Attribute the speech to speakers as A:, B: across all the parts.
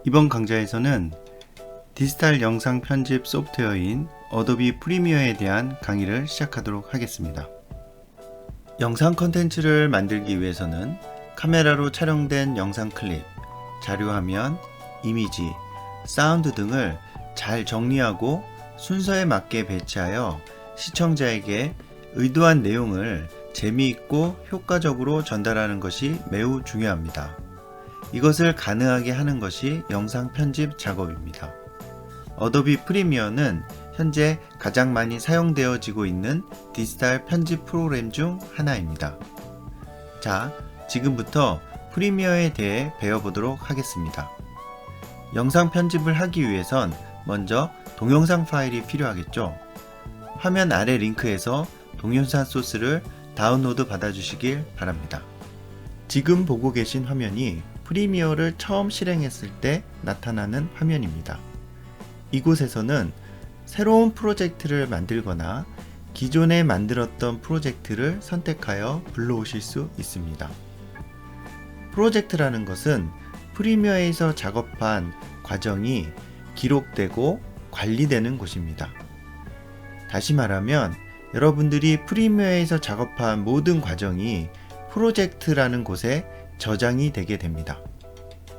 A: 이번 강좌에서는 디지털 영상 편집 소프트웨어인 어도비 프리미어에 대한 강의를 시작하도록 하겠습니다. 영상 컨텐츠를 만들기 위해서는 카메라로 촬영된 영상 클립, 자료화면, 이미지, 사운드 등을 잘 정리하고 순서에 맞게 배치하여 시청자에게 의도한 내용을 재미있고 효과적으로 전달하는 것이 매우 중요합니다. 이것을 가능하게 하는 것이 영상 편집 작업입니다. 어도비 프리미어는 현재 가장 많이 사용되어지고 있는 디지털 편집 프로그램 중 하나입니다. 자, 지금부터 프리미어에 대해 배워보도록 하겠습니다. 영상 편집을 하기 위해선 먼저 동영상 파일이 필요하겠죠. 화면 아래 링크에서 동영상 소스를 다운로드 받아주시길 바랍니다. 지금 보고 계신 화면이 프리미어를 처음 실행했을 때 나타나는 화면입니다. 이곳에서는 새로운 프로젝트를 만들거나 기존에 만들었던 프로젝트를 선택하여 불러오실 수 있습니다. 프로젝트라는 것은 프리미어에서 작업한 과정이 기록되고 관리되는 곳입니다. 다시 말하면 여러분들이 프리미어에서 작업한 모든 과정이 프로젝트라는 곳에 저장이 되게 됩니다.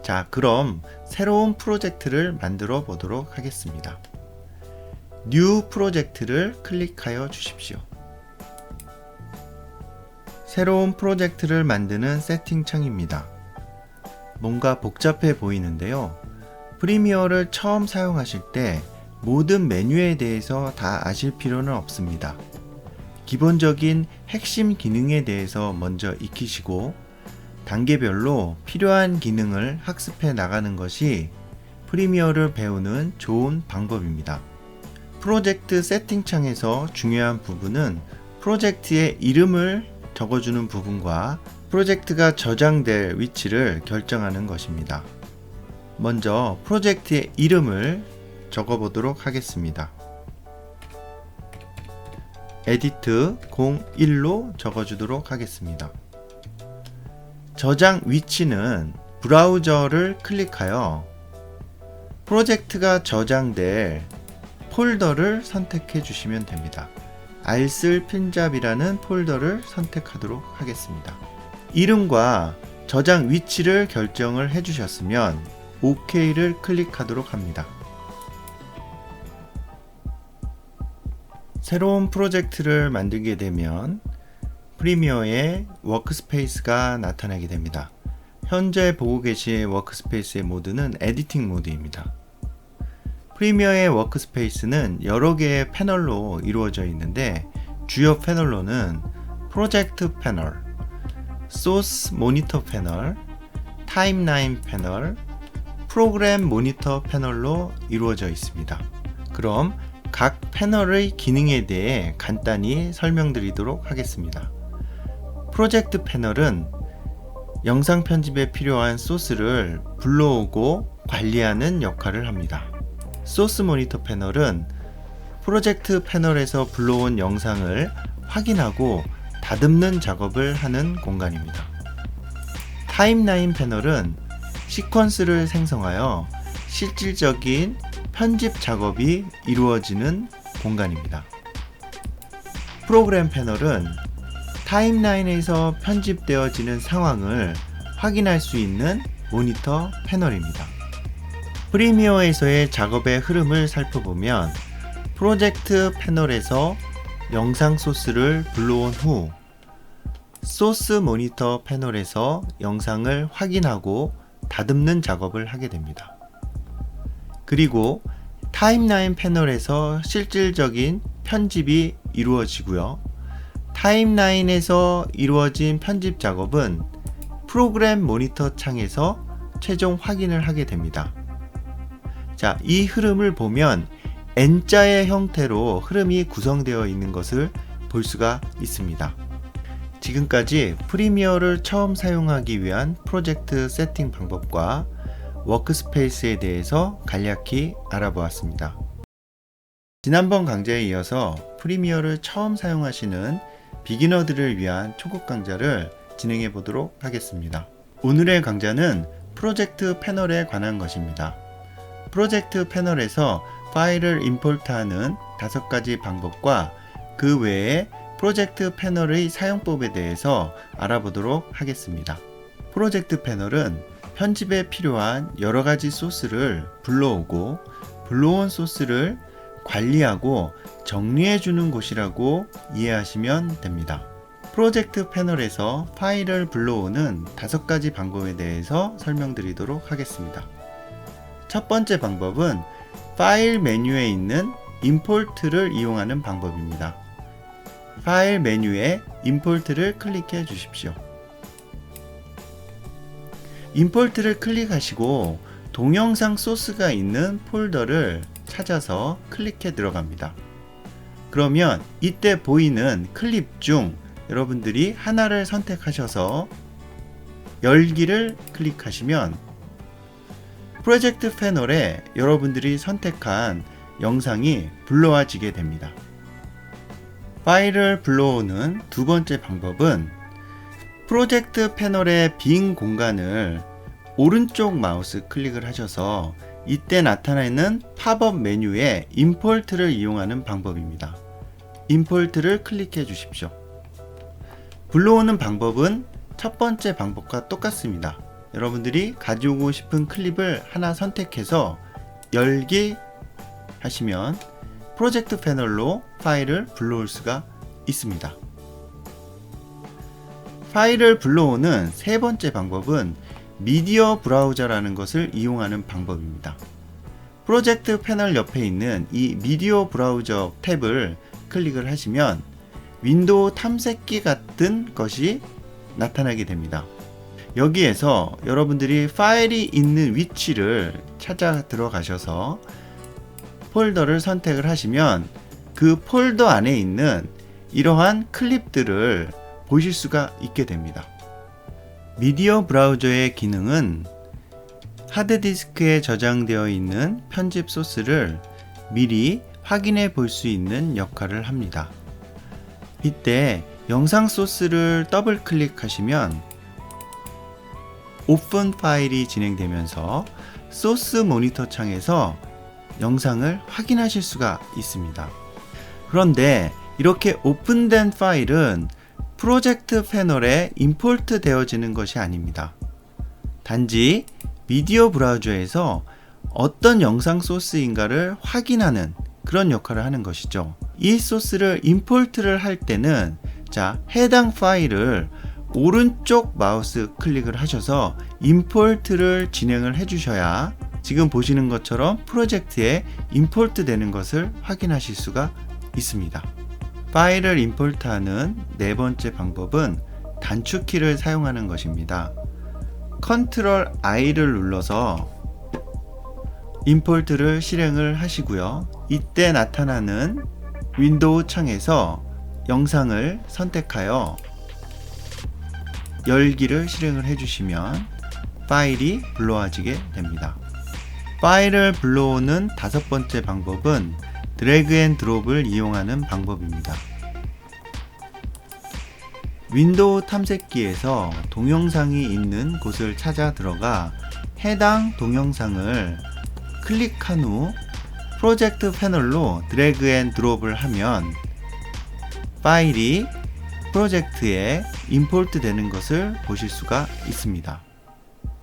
A: 자, 그럼 새로운 프로젝트를 만들어 보도록 하겠습니다. New 프로젝트를 클릭하여 주십시오. 새로운 프로젝트를 만드는 세팅 창입니다. 뭔가 복잡해 보이는데요. 프리미어를 처음 사용하실 때 모든 메뉴에 대해서 다 아실 필요는 없습니다. 기본적인 핵심 기능에 대해서 먼저 익히시고 단계별로 필요한 기능을 학습해 나가는 것이 프리미어를 배우는 좋은 방법입니다. 프로젝트 세팅창에서 중요한 부분은 프로젝트의 이름을 적어주는 부분과 프로젝트가 저장될 위치를 결정하는 것입니다. 먼저 프로젝트의 이름을 적어보도록 하겠습니다. 에디트 01로 적어주도록 하겠습니다. 저장 위치는 브라우저를 클릭하여 프로젝트가 저장될 폴더를 선택해 주시면 됩니다. 알쓸 핀잡이라는 폴더를 선택하도록 하겠습니다. 이름과 저장 위치를 결정을 해 주셨으면 OK를 클릭하도록 합니다. 새로운 프로젝트를 만들게 되면 프리미어에 워크스페이스가 나타나게 됩니다. 현재 보고 계신 워크스페이스의 모드는 에디팅 모드입니다. 프리미어의 워크스페이스는 여러 개의 패널로 이루어져 있는데 주요 패널로는 프로젝트 패널, 소스 모니터 패널, 타임라인 패널, 프로그램 모니터 패널로 이루어져 있습니다. 그럼 각 패널의 기능에 대해 간단히 설명드리도록 하겠습니다. 프로젝트 패널은 영상 편집에 필요한 소스를 불러오고 관리하는 역할을 합니다. 소스 모니터 패널은 프로젝트 패널에서 불러온 영상을 확인하고 다듬는 작업을 하는 공간입니다. 타임라인 패널은 시퀀스를 생성하여 실질적인 편집 작업이 이루어지는 공간입니다. 프로그램 패널은 타임라인에서 편집되어지는 상황을 확인할 수 있는 모니터 패널입니다. 프리미어에서의 작업의 흐름을 살펴보면 프로젝트 패널에서 영상 소스를 불러온 후 소스 모니터 패널에서 영상을 확인하고 다듬는 작업을 하게 됩니다. 그리고 타임라인 패널에서 실질적인 편집이 이루어지고요. 타임라인에서 이루어진 편집 작업은 프로그램 모니터 창에서 최종 확인을 하게 됩니다. 자, 이 흐름을 보면 N자의 형태로 흐름이 구성되어 있는 것을 볼 수가 있습니다. 지금까지 프리미어를 처음 사용하기 위한 프로젝트 세팅 방법과 워크스페이스에 대해서 간략히 알아보았습니다. 지난번 강좌에 이어서 프리미어를 처음 사용하시는 비기너들을 위한 초급 강좌를 진행해 보도록 하겠습니다. 오늘의 강좌는 프로젝트 패널에 관한 것입니다. 프로젝트 패널에서 파일을 임포트하는 5가지 방법과 그 외에 프로젝트 패널의 사용법에 대해서 알아보도록 하겠습니다. 프로젝트 패널은 편집에 필요한 여러 가지 소스를 불러오고 불러온 소스를 관리하고 정리해 주는 곳이라고 이해하시면 됩니다. 프로젝트 패널에서 파일을 불러오는 5가지 방법에 대해서 설명드리도록 하겠습니다. 첫 번째 방법은 파일 메뉴에 있는 임포트를 이용하는 방법입니다. 파일 메뉴에 임포트를 클릭해 주십시오. 임포트를 클릭하시고 동영상 소스가 있는 폴더를 찾아서 클릭해 들어갑니다. 그러면 이때 보이는 클립 중 여러분들이 하나를 선택하셔서 열기를 클릭하시면 프로젝트 패널에 여러분들이 선택한 영상이 불러와지게 됩니다. 파일을 불러오는 두 번째 방법은 프로젝트 패널의 빈 공간을 오른쪽 마우스 클릭을 하셔서 이때 나타나는 팝업 메뉴에 임포트를 이용하는 방법입니다. 임포트를 클릭해 주십시오. 불러오는 방법은 첫 번째 방법과 똑같습니다. 여러분들이 가지고 싶은 클립을 하나 선택해서 열기 하시면 프로젝트 패널로 파일을 불러올 수가 있습니다. 파일을 불러오는 세 번째 방법은 미디어 브라우저라는 것을 이용하는 방법입니다. 프로젝트 패널 옆에 있는 이 미디어 브라우저 탭을 클릭을 하시면 윈도우 탐색기 같은 것이 나타나게 됩니다. 여기에서 여러분들이 파일이 있는 위치를 찾아 들어가셔서 폴더를 선택을 하시면 그 폴더 안에 있는 이러한 클립들을 보실 수가 있게 됩니다. 미디어 브라우저의 기능은 하드디스크에 저장되어 있는 편집 소스를 미리 확인해 볼 수 있는 역할을 합니다. 이때 영상 소스를 더블 클릭하시면 오픈 파일이 진행되면서 소스 모니터 창에서 영상을 확인하실 수가 있습니다. 그런데 이렇게 오픈된 파일은 프로젝트 패널에 임포트 되어지는 것이 아닙니다. 단지 미디어 브라우저에서 어떤 영상 소스인가를 확인하는 그런 역할을 하는 것이죠. 이 소스를 임포트를 할 때는 해당 파일을 오른쪽 마우스 클릭을 하셔서 임포트를 진행을 해 주셔야 지금 보시는 것처럼 프로젝트에 임포트 되는 것을 확인하실 수가 있습니다. 파일을 임포트하는 네 번째 방법은 단축키를 사용하는 것입니다. 컨트롤 I를 눌러서 임포트를 실행을 하시고요. 이때 나타나는 윈도우 창에서 영상을 선택하여 열기를 실행을 해주시면 파일이 불러와지게 됩니다. 파일을 불러오는 5번째 방법은 드래그 앤 드롭을 이용하는 방법입니다. 윈도우 탐색기에서 동영상이 있는 곳을 찾아 들어가 해당 동영상을 클릭한 후 프로젝트 패널로 드래그 앤 드롭을 하면 파일이 프로젝트에 임포트 되는 것을 보실 수가 있습니다.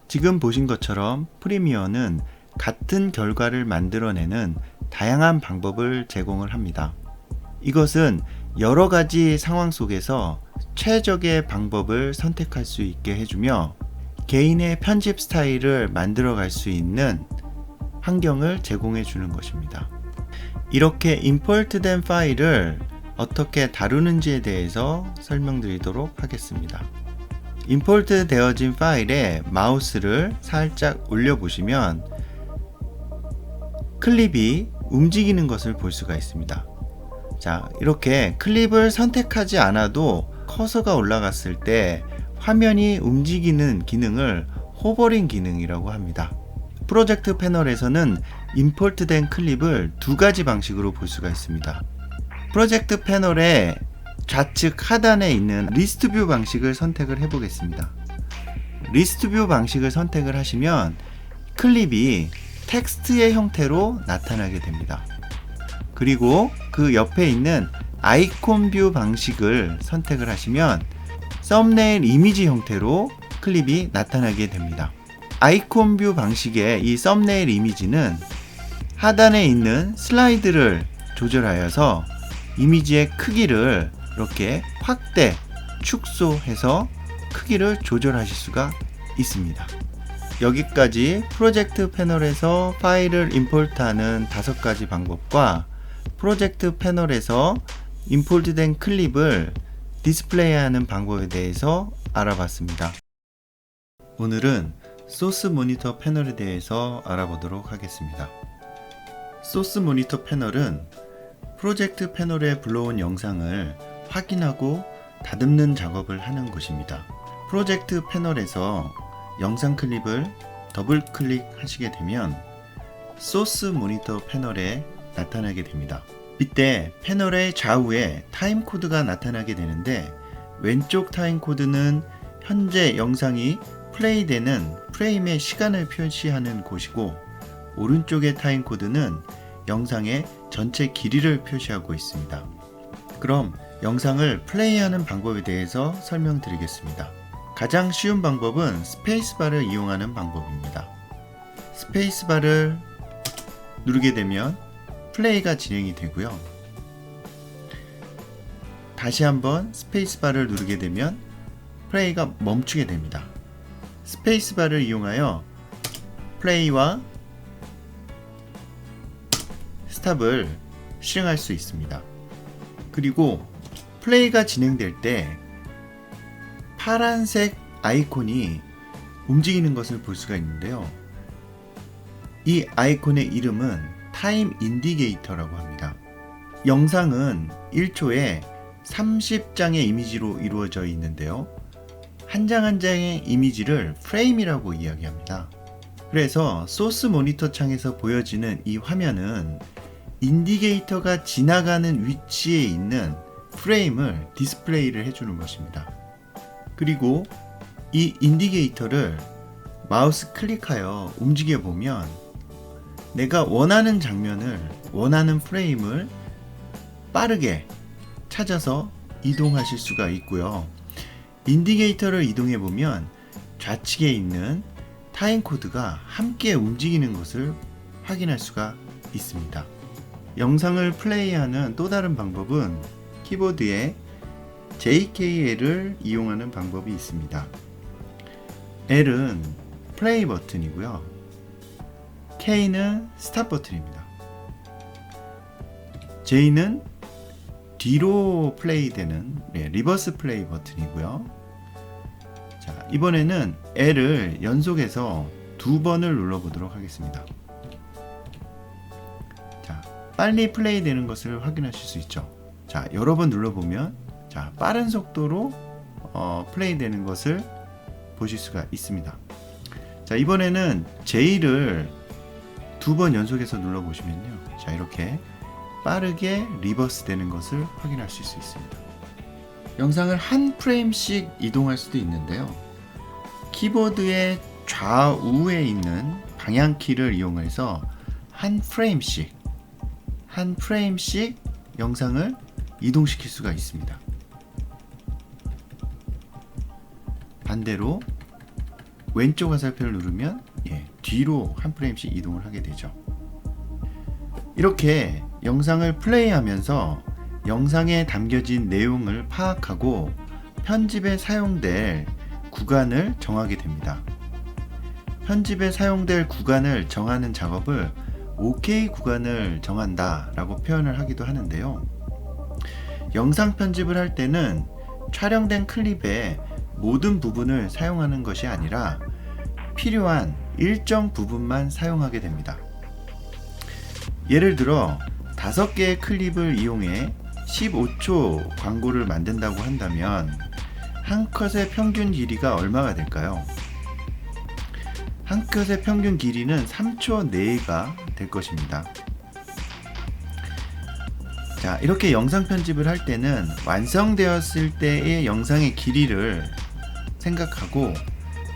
A: 지금 보신 것처럼 프리미어는 같은 결과를 만들어내는 다양한 방법을 제공을 합니다. 이것은 여러 가지 상황 속에서 최적의 방법을 선택할 수 있게 해주며 개인의 편집 스타일을 만들어갈 수 있는 환경을 제공해 주는 것입니다. 이렇게 임포트된 파일을 어떻게 다루는지에 대해서 설명드리도록 하겠습니다. 임포트 되어진 파일에 마우스를 살짝 올려보시면 클립이 움직이는 것을 볼 수가 있습니다. 이렇게 클립을 선택하지 않아도 커서가 올라갔을 때 화면이 움직이는 기능을 호버링 기능이라고 합니다. 프로젝트 패널에서는 임포트된 클립을 2가지 방식으로 볼 수가 있습니다. 프로젝트 패널의 좌측 하단에 있는 리스트 뷰 방식을 선택을 해보겠습니다. 리스트 뷰 방식을 선택을 하시면 클립이 텍스트의 형태로 나타나게 됩니다. 그리고 그 옆에 있는 아이콘 뷰 방식을 선택을 하시면 썸네일 이미지 형태로 클립이 나타나게 됩니다. 아이콘 뷰 방식의 이 썸네일 이미지는 하단에 있는 슬라이드를 조절하여서 이미지의 크기를 이렇게 확대, 축소해서 크기를 조절하실 수가 있습니다. 여기까지 프로젝트 패널에서 파일을 임포트하는 5가지 방법과 프로젝트 패널에서 임포트된 클립을 디스플레이하는 방법에 대해서 알아봤습니다. 오늘은 소스 모니터 패널에 대해서 알아보도록 하겠습니다. 소스 모니터 패널은 프로젝트 패널에 불러온 영상을 확인하고 다듬는 작업을 하는 곳입니다. 프로젝트 패널에서 영상 클립을 더블 클릭하시게 되면 소스 모니터 패널에 나타나게 됩니다. 이때 패널의 좌우에 타임 코드가 나타나게 되는데 왼쪽 타임 코드는 현재 영상이 플레이되는 프레임의 시간을 표시하는 곳이고 오른쪽의 타임 코드는 영상의 전체 길이를 표시하고 있습니다. 그럼 영상을 플레이하는 방법에 대해서 설명드리겠습니다. 가장 쉬운 방법은 스페이스바를 이용하는 방법입니다. 스페이스바를 누르게 되면 플레이가 진행이 되고요. 다시 한번 스페이스바를 누르게 되면 플레이가 멈추게 됩니다. 스페이스바를 이용하여 플레이와 스탑을 실행할 수 있습니다. 그리고 플레이가 진행될 때 파란색 아이콘이 움직이는 것을 볼 수가 있는데요. 이 아이콘의 이름은 타임 인디게이터라고 합니다. 영상은 1초에 30장의 이미지로 이루어져 있는데요. 한 장 한 장의 이미지를 프레임이라고 이야기합니다. 그래서 소스 모니터 창에서 보여지는 이 화면은 인디게이터가 지나가는 위치에 있는 프레임을 디스플레이를 해주는 것입니다. 그리고 이 인디게이터를 마우스 클릭하여 움직여 보면 내가 원하는 장면을, 원하는 프레임을 빠르게 찾아서 이동하실 수가 있고요. 인디게이터를 이동해 보면 좌측에 있는 타임 코드가 함께 움직이는 것을 확인할 수가 있습니다. 영상을 플레이하는 또 다른 방법은 키보드에 JKL을 이용하는 방법이 있습니다. L은 플레이 버튼이고요. K는 스탑 버튼입니다. J는 뒤로 플레이되는 리버스 플레이 버튼이고요. 자, 이번에는 L을 연속해서 2번을 눌러보도록 하겠습니다. 자, 빨리 플레이되는 것을 확인하실 수 있죠. 자, 여러 번 눌러보면 자, 빠른 속도로 플레이되는 것을 보실 수가 있습니다. 자, 이번에는 J를 2번 연속해서 눌러보시면요. 자, 이렇게 빠르게 리버스 되는 것을 확인할 수 있습니다. 영상을 한 프레임씩 이동할 수도 있는데요. 키보드의 좌우에 있는 방향키를 이용해서 한 프레임씩 영상을 이동시킬 수가 있습니다. 반대로 왼쪽 화살표를 누르면 뒤로 한 프레임씩 이동을 하게 되죠. 이렇게 영상을 플레이하면서 영상에 담겨진 내용을 파악하고 편집에 사용될 구간을 정하게 됩니다. 편집에 사용될 구간을 정하는 작업을 OK 구간을 정한다 라고 표현을 하기도 하는데요. 영상 편집을 할 때는 촬영된 클립의 모든 부분을 사용하는 것이 아니라 필요한 일정 부분만 사용하게 됩니다. 예를 들어 5개의 클립을 이용해 15초 광고를 만든다고 한다면 한 컷의 평균 길이가 얼마가 될까요? 한 컷의 평균 길이는 3초 내가 될 것입니다. 자, 이렇게 영상 편집을 할 때는 완성되었을 때의 영상의 길이를 생각하고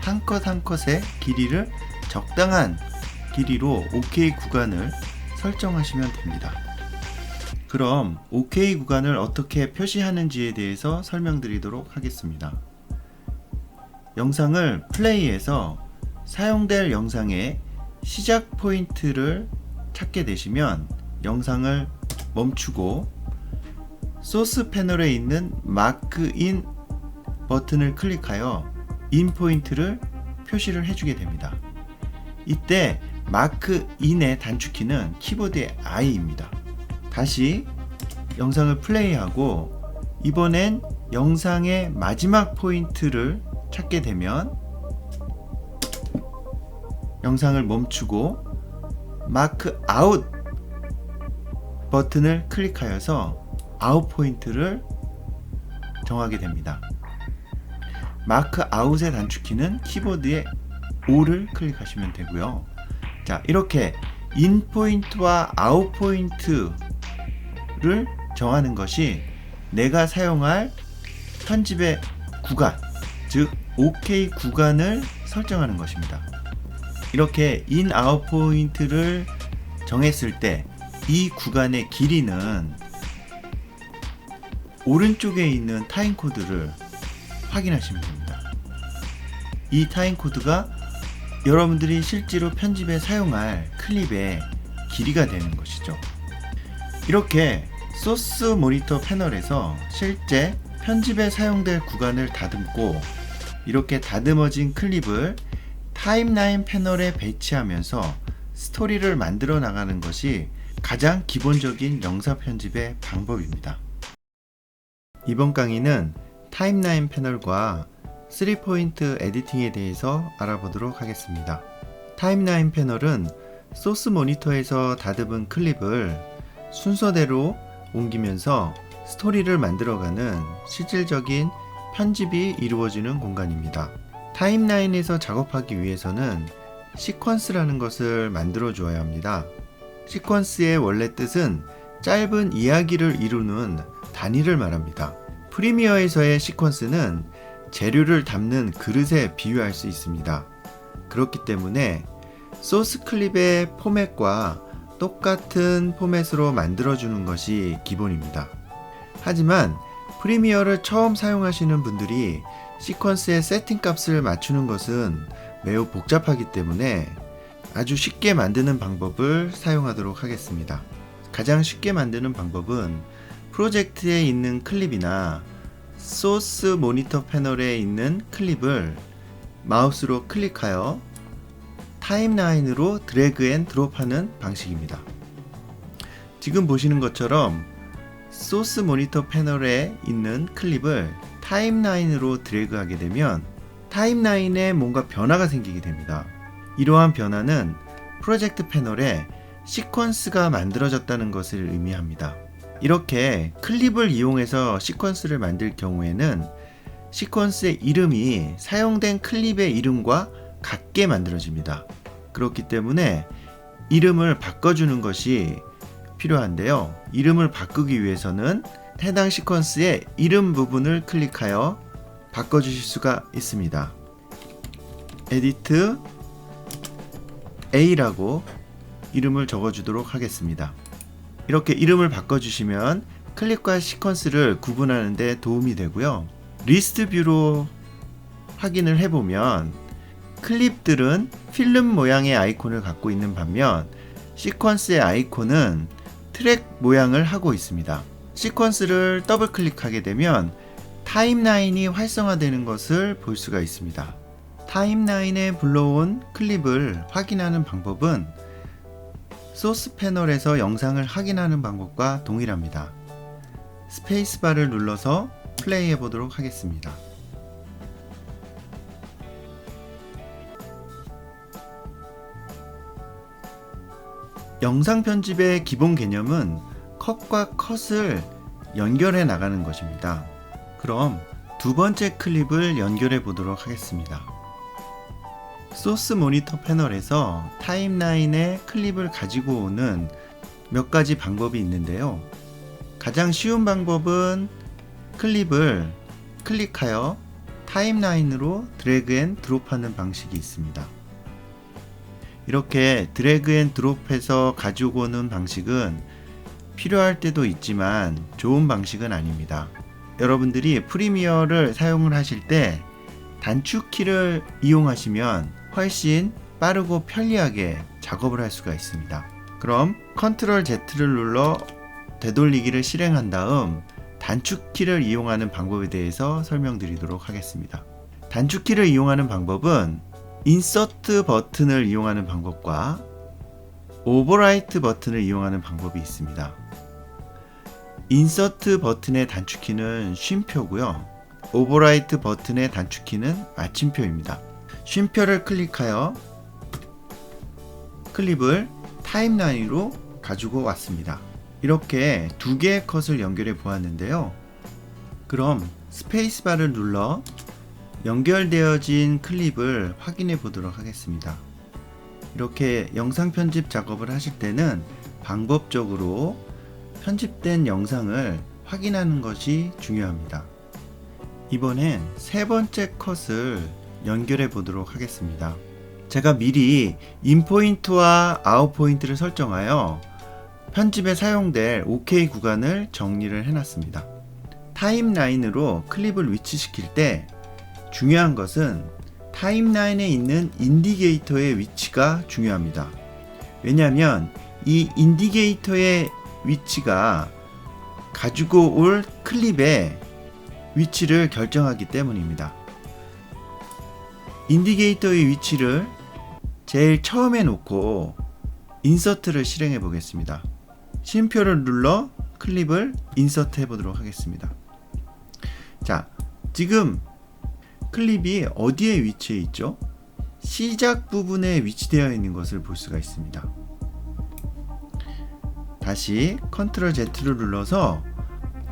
A: 한 컷 한 컷의 길이를 적당한 길이로 OK 구간을 설정하시면 됩니다. 그럼 OK 구간을 어떻게 표시하는지에 대해서 설명드리도록 하겠습니다. 영상을 플레이해서 사용될 영상의 시작 포인트를 찾게 되시면 영상을 멈추고 소스 패널에 있는 마크 인 버튼을 클릭하여 인 포인트를 표시를 해주게 됩니다. 이때 마크 인의 단축키는 키보드의 I입니다. 다시 영상을 플레이하고 이번엔 영상의 마지막 포인트를 찾게 되면 영상을 멈추고 마크 아웃 버튼을 클릭하여서 아웃 포인트를 정하게 됩니다. 마크 아웃의 단축키는 키보드의 O를 클릭하시면 되고요. 자, 이렇게 인 포인트와 아웃 포인트를 정하는 것이 내가 사용할 편집의 구간, 즉 OK 구간을 설정하는 것입니다. 이렇게 인 아웃 포인트를 정했을 때 이 구간의 길이는 오른쪽에 있는 타임코드를 확인하시면 됩니다. 이 타임코드가 여러분들이 실제로 편집에 사용할 클립의 길이가 되는 것이죠. 이렇게 소스 모니터 패널에서 실제 편집에 사용될 구간을 다듬고 이렇게 다듬어진 클립을 타임라인 패널에 배치하면서 스토리를 만들어 나가는 것이 가장 기본적인 영상 편집의 방법입니다. 이번 강의는 타임라인 패널과 3포인트 에디팅에 대해서 알아보도록 하겠습니다. 타임라인 패널은 소스 모니터에서 다듬은 클립을 순서대로 옮기면서 스토리를 만들어가는 실질적인 편집이 이루어지는 공간입니다. 타임라인에서 작업하기 위해서는 시퀀스라는 것을 만들어 주어야 합니다. 시퀀스의 원래 뜻은 짧은 이야기를 이루는 단위를 말합니다. 프리미어에서의 시퀀스는 재료를 담는 그릇에 비유할 수 있습니다. 그렇기 때문에 소스 클립의 포맷과 똑같은 포맷으로 만들어주는 것이 기본입니다. 하지만 프리미어를 처음 사용하시는 분들이 시퀀스의 세팅 값을 맞추는 것은 매우 복잡하기 때문에 아주 쉽게 만드는 방법을 사용하도록 하겠습니다. 가장 쉽게 만드는 방법은 프로젝트에 있는 클립이나 소스 모니터 패널에 있는 클립을 마우스로 클릭하여 타임라인으로 드래그 앤 드롭하는 방식입니다. 지금 보시는 것처럼 소스 모니터 패널에 있는 클립을 타임라인으로 드래그하게 되면 타임라인에 뭔가 변화가 생기게 됩니다. 이러한 변화는 프로젝트 패널에 시퀀스가 만들어졌다는 것을 의미합니다. 이렇게 클립을 이용해서 시퀀스를 만들 경우에는 시퀀스의 이름이 사용된 클립의 이름과 같게 만들어집니다. 그렇기 때문에 이름을 바꿔주는 것이 필요한데요. 이름을 바꾸기 위해서는 해당 시퀀스의 이름 부분을 클릭하여 바꿔주실 수가 있습니다. 에디트 A라고 이름을 적어주도록 하겠습니다. 이렇게 이름을 바꿔주시면 클립과 시퀀스를 구분하는 데 도움이 되고요. 리스트 뷰로 확인을 해보면 클립들은 필름 모양의 아이콘을 갖고 있는 반면 시퀀스의 아이콘은 트랙 모양을 하고 있습니다. 시퀀스를 더블 클릭하게 되면 타임라인이 활성화되는 것을 볼 수가 있습니다. 타임라인에 불러온 클립을 확인하는 방법은 소스 패널에서 영상을 확인하는 방법과 동일합니다. 스페이스바를 눌러서 플레이해 보도록 하겠습니다. 영상 편집의 기본 개념은 컷과 컷을 연결해 나가는 것입니다. 그럼 두 번째 클립을 연결해 보도록 하겠습니다. 소스 모니터 패널에서 타임라인에 클립을 가지고 오는 몇 가지 방법이 있는데요. 가장 쉬운 방법은 클립을 클릭하여 타임라인으로 드래그 앤 드롭하는 방식이 있습니다. 이렇게 드래그 앤 드롭해서 가지고 오는 방식은 필요할 때도 있지만 좋은 방식은 아닙니다. 여러분들이 프리미어를 사용을 하실 때 단축키를 이용하시면 훨씬 빠르고 편리하게 작업을 할 수가 있습니다. 그럼 컨트롤 Z를 눌러 되돌리기를 실행한 다음 단축키를 이용하는 방법에 대해서 설명드리도록 하겠습니다. 단축키를 이용하는 방법은 인서트 버튼을 이용하는 방법과 오버라이트 버튼을 이용하는 방법이 있습니다. 인서트 버튼의 단축키는 쉼표고요. 오버라이트 버튼의 단축키는 마침표입니다. 쉼표를 클릭하여 클립을 타임라인으로 가지고 왔습니다. 이렇게 두 개의 컷을 연결해 보았는데요. 그럼 스페이스바를 눌러 연결되어진 클립을 확인해 보도록 하겠습니다. 이렇게 영상 편집 작업을 하실 때는 방법적으로 편집된 영상을 확인하는 것이 중요합니다. 이번엔 세 번째 컷을 연결해 보도록 하겠습니다. 제가 미리 인포인트와 아웃포인트를 설정하여 편집에 사용될 OK 구간을 정리를 해놨습니다. 타임라인으로 클립을 위치시킬 때 중요한 것은 타임라인에 있는 인디게이터의 위치가 중요합니다. 왜냐하면 이 인디게이터의 위치가 가지고 올 클립의 위치를 결정하기 때문입니다. 인디게이터의 위치를 제일 처음에 놓고 인서트를 실행해 보겠습니다. 쉼표를 눌러 클립을 인서트 해 보도록 하겠습니다. 자, 지금 클립이 어디에 위치해 있죠? 시작 부분에 위치되어 있는 것을 볼 수가 있습니다. 다시 컨트롤 Z를 눌러서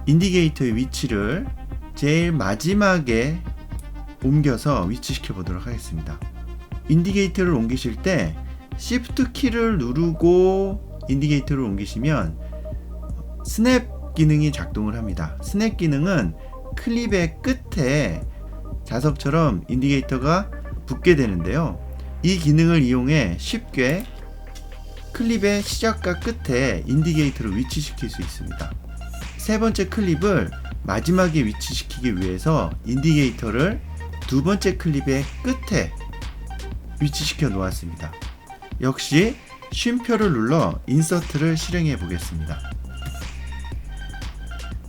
A: 인디게이터의 위치를 제일 마지막에 옮겨서 위치시켜 보도록 하겠습니다. 인디게이터를 옮기실 때 Shift 키를 누르고 인디게이터를 옮기시면 스냅 기능이 작동을 합니다. 스냅 기능은 클립의 끝에 자석처럼 인디게이터가 붙게 되는데요. 이 기능을 이용해 쉽게 클립의 시작과 끝에 인디게이터를 위치시킬 수 있습니다. 세 번째 클립을 마지막에 위치시키기 위해서 인디게이터를 두 번째 클립의 끝에 위치시켜 놓았습니다. 역시 쉼표를 눌러 인서트를 실행해 보겠습니다.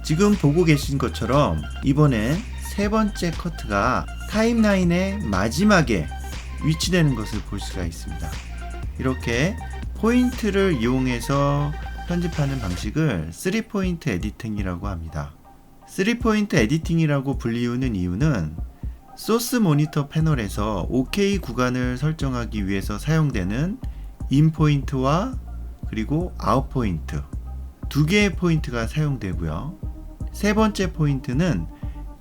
A: 지금 보고 계신 것처럼 이번엔 세 번째 커트가 타임라인의 마지막에 위치되는 것을 볼 수가 있습니다. 이렇게 포인트를 이용해서 편집하는 방식을 3포인트 에디팅이라고 합니다. 3포인트 에디팅이라고 불리우는 이유는 소스 모니터 패널에서 OK 구간을 설정하기 위해서 사용되는 인 포인트와 그리고 아웃 포인트 두 개의 포인트가 사용되고요. 세 번째 포인트는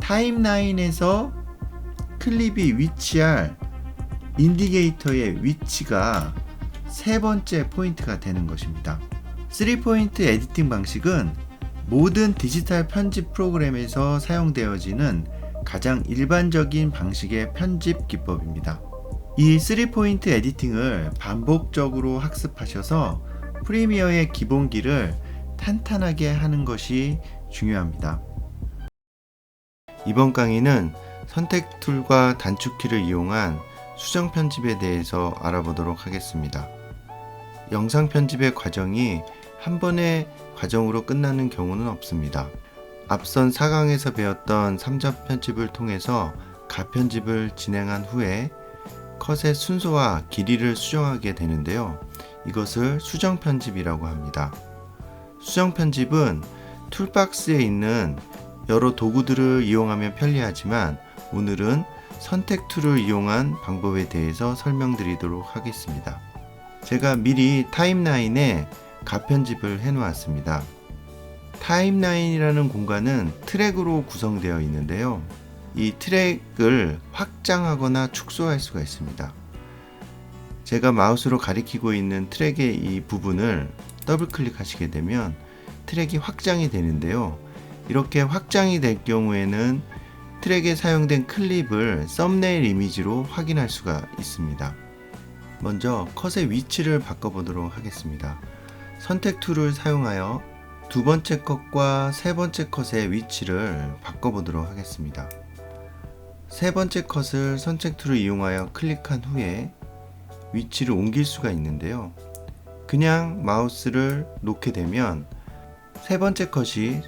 A: 타임라인에서 클립이 위치할 인디게이터의 위치가 세 번째 포인트가 되는 것입니다. 3포인트 에디팅 방식은 모든 디지털 편집 프로그램에서 사용되어지는 가장 일반적인 방식의 편집 기법입니다. 이 3포인트 에디팅을 반복적으로 학습하셔서 프리미어의 기본기를 탄탄하게 하는 것이 중요합니다. 이번 강의는 선택 툴과 단축키를 이용한 수정 편집에 대해서 알아보도록 하겠습니다. 영상 편집의 과정이 한 번의 과정으로 끝나는 경우는 없습니다. 앞선 4강에서 배웠던 3자 편집을 통해서 가편집을 진행한 후에 컷의 순서와 길이를 수정하게 되는데요. 이것을 수정 편집이라고 합니다. 수정 편집은 툴박스에 있는 여러 도구들을 이용하면 편리하지만 오늘은 선택 툴을 이용한 방법에 대해서 설명드리도록 하겠습니다. 제가 미리 타임라인에 가편집을 해 놓았습니다. 타임라인이라는 공간은 트랙으로 구성되어 있는데요. 이 트랙을 확장하거나 축소할 수가 있습니다. 제가 마우스로 가리키고 있는 트랙의 이 부분을 더블 클릭하시게 되면 트랙이 확장이 되는데요. 이렇게 확장이 될 경우에는 트랙에 사용된 클립을 썸네일 이미지로 확인할 수가 있습니다. 먼저 컷의 위치를 바꿔보도록 하겠습니다. 선택 툴을 사용하여 두 번째 컷과 세 번째 컷의 위치를 바꿔보도록 하겠습니다. 세 번째 컷을 선택 툴을 이용하여 클릭한 후에 위치를 옮길 수가 있는데요. 그냥 마우스를 놓게 되면 세 번째 컷이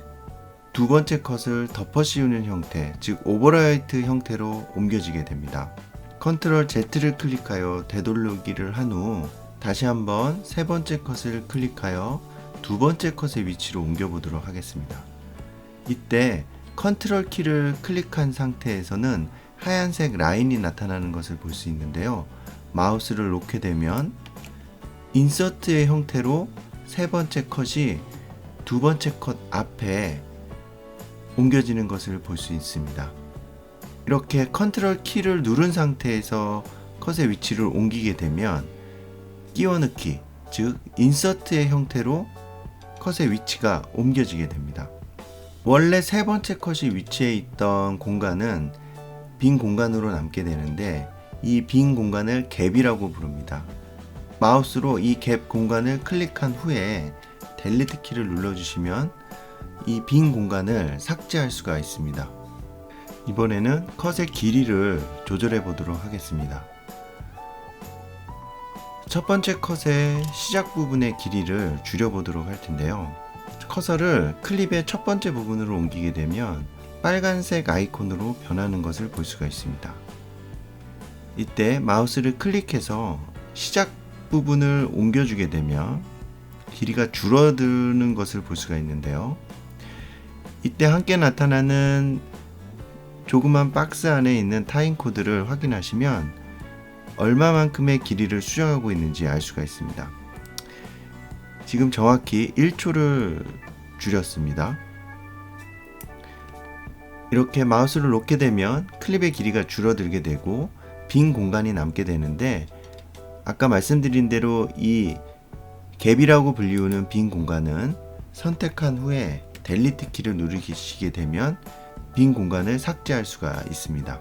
A: 두 번째 컷을 덮어 씌우는 형태, 즉 오버라이트 형태로 옮겨지게 됩니다. 컨트롤 Z를 클릭하여 되돌리기를 한 후 다시 한번 세 번째 컷을 클릭하여 두 번째 컷의 위치로 옮겨 보도록 하겠습니다. 이때 컨트롤 키를 클릭한 상태에서는 하얀색 라인이 나타나는 것을 볼 수 있는데요. 마우스를 놓게 되면 인서트의 형태로 세 번째 컷이 두 번째 컷 앞에 옮겨지는 것을 볼 수 있습니다. 이렇게 컨트롤 키를 누른 상태에서 컷의 위치를 옮기게 되면 끼워넣기, 즉 인서트의 형태로 컷의 위치가 옮겨지게 됩니다. 원래 세 번째 컷이 위치해 있던 공간은 빈 공간으로 남게 되는데 이 빈 공간을 갭이라고 부릅니다. 마우스로 이 갭 공간을 클릭한 후에 델리트 키를 눌러주시면 이 빈 공간을 삭제할 수가 있습니다. 이번에는 컷의 길이를 조절해 보도록 하겠습니다. 첫 번째 컷의 시작 부분의 길이를 줄여 보도록 할 텐데요. 커서를 클립의 첫 번째 부분으로 옮기게 되면 빨간색 아이콘으로 변하는 것을 볼 수가 있습니다. 이때 마우스를 클릭해서 시작 부분을 옮겨주게 되면 길이가 줄어드는 것을 볼 수가 있는데요. 이때 함께 나타나는 조그만 박스 안에 있는 타임코드를 확인하시면 얼마만큼의 길이를 수정하고 있는지 알 수가 있습니다. 지금 정확히 1초를 줄였습니다. 이렇게 마우스를 놓게 되면 클립의 길이가 줄어들게 되고 빈 공간이 남게 되는데 아까 말씀드린 대로 이 갭이라고 불리우는 빈 공간은 선택한 후에 델리트 키를 누르시게 되면 빈 공간을 삭제할 수가 있습니다.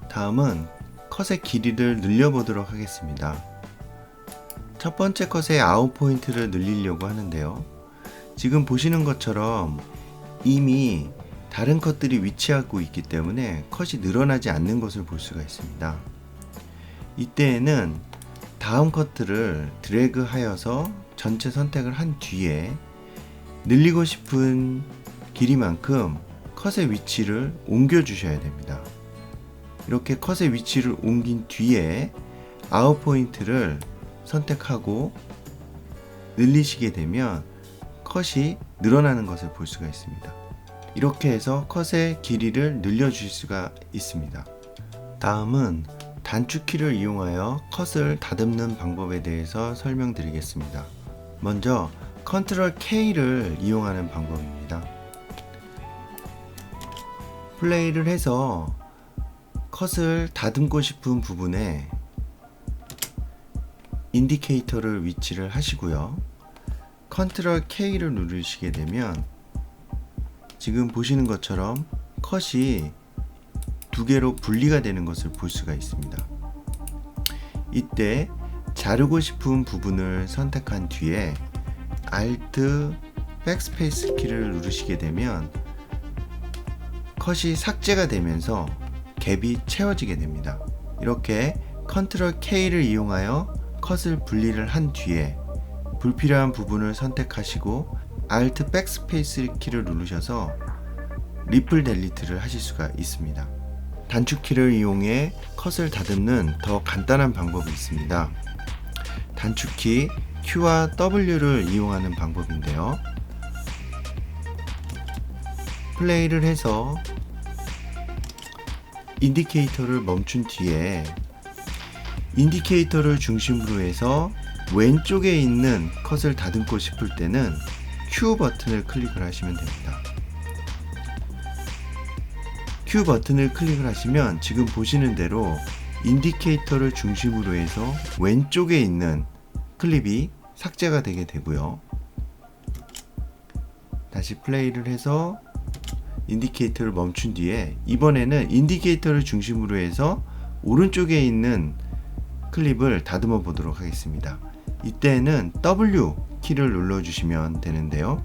A: 다음은 컷의 길이를 늘려보도록 하겠습니다. 첫 번째 컷의 아웃 포인트를 늘리려고 하는데요. 지금 보시는 것처럼 이미 다른 컷들이 위치하고 있기 때문에 컷이 늘어나지 않는 것을 볼 수가 있습니다. 이때에는 다음 컷들을 드래그 하여서 전체 선택을 한 뒤에 늘리고 싶은 길이만큼 컷의 위치를 옮겨 주셔야 됩니다. 이렇게 컷의 위치를 옮긴 뒤에 아웃 포인트를 선택하고 늘리시게 되면 컷이 늘어나는 것을 볼 수가 있습니다. 이렇게 해서 컷의 길이를 늘려 주실 수가 있습니다. 다음은 단축키를 이용하여 컷을 다듬는 방법에 대해서 설명드리겠습니다. 먼저 컨트롤 K를 이용하는 방법입니다. 플레이를 해서 컷을 다듬고 싶은 부분에 인디케이터를 위치를 하시고요. 컨트롤 K를 누르시게 되면 지금 보시는 것처럼 컷이 두 개로 분리가 되는 것을 볼 수가 있습니다. 이때 자르고 싶은 부분을 선택한 뒤에 Alt 백스페이스 키를 누르시게 되면 컷이 삭제가 되면서 갭이 채워지게 됩니다. 이렇게 컨트롤 K를 이용하여 컷을 분리를 한 뒤에 불필요한 부분을 선택하시고 Alt 백스페이스 키를 누르셔서 리플 델리트를 하실 수가 있습니다. 단축키를 이용해 컷을 다듬는 더 간단한 방법이 있습니다. 단축키 Q와 W를 이용하는 방법인데요. 플레이를 해서 인디케이터를 멈춘 뒤에 인디케이터를 중심으로 해서 왼쪽에 있는 컷을 다듬고 싶을 때는 Q 버튼을 클릭을 하시면 됩니다. Q 버튼을 클릭을 하시면 지금 보시는 대로 인디케이터를 중심으로 해서 왼쪽에 있는 클립이 삭제가 되게 되고요. 다시 플레이를 해서 인디케이터를 멈춘 뒤에 이번에는 인디케이터를 중심으로 해서 오른쪽에 있는 클립을 다듬어 보도록 하겠습니다. 이때는 W 키를 눌러 주시면 되는데요.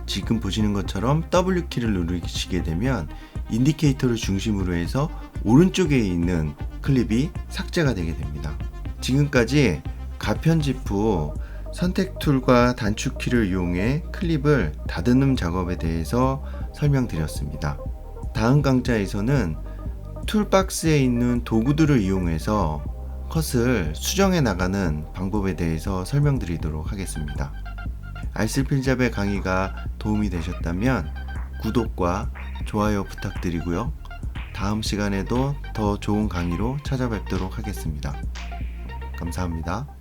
A: 지금 보시는 것처럼 W 키를 누르시게 되면 인디케이터를 중심으로 해서 오른쪽에 있는 클립이 삭제가 되게 됩니다. 지금까지 가편집 후 선택 툴과 단축 키를 이용해 클립을 다듬는 작업에 대해서 설명드렸습니다. 다음 강좌에서는 툴박스에 있는 도구들을 이용해서 컷을 수정해 나가는 방법에 대해서 설명드리도록 하겠습니다. 알쓸필잡의 강의가 도움이 되셨다면 구독과 좋아요 부탁드리고요. 다음 시간에도 더 좋은 강의로 찾아뵙도록 하겠습니다. 감사합니다.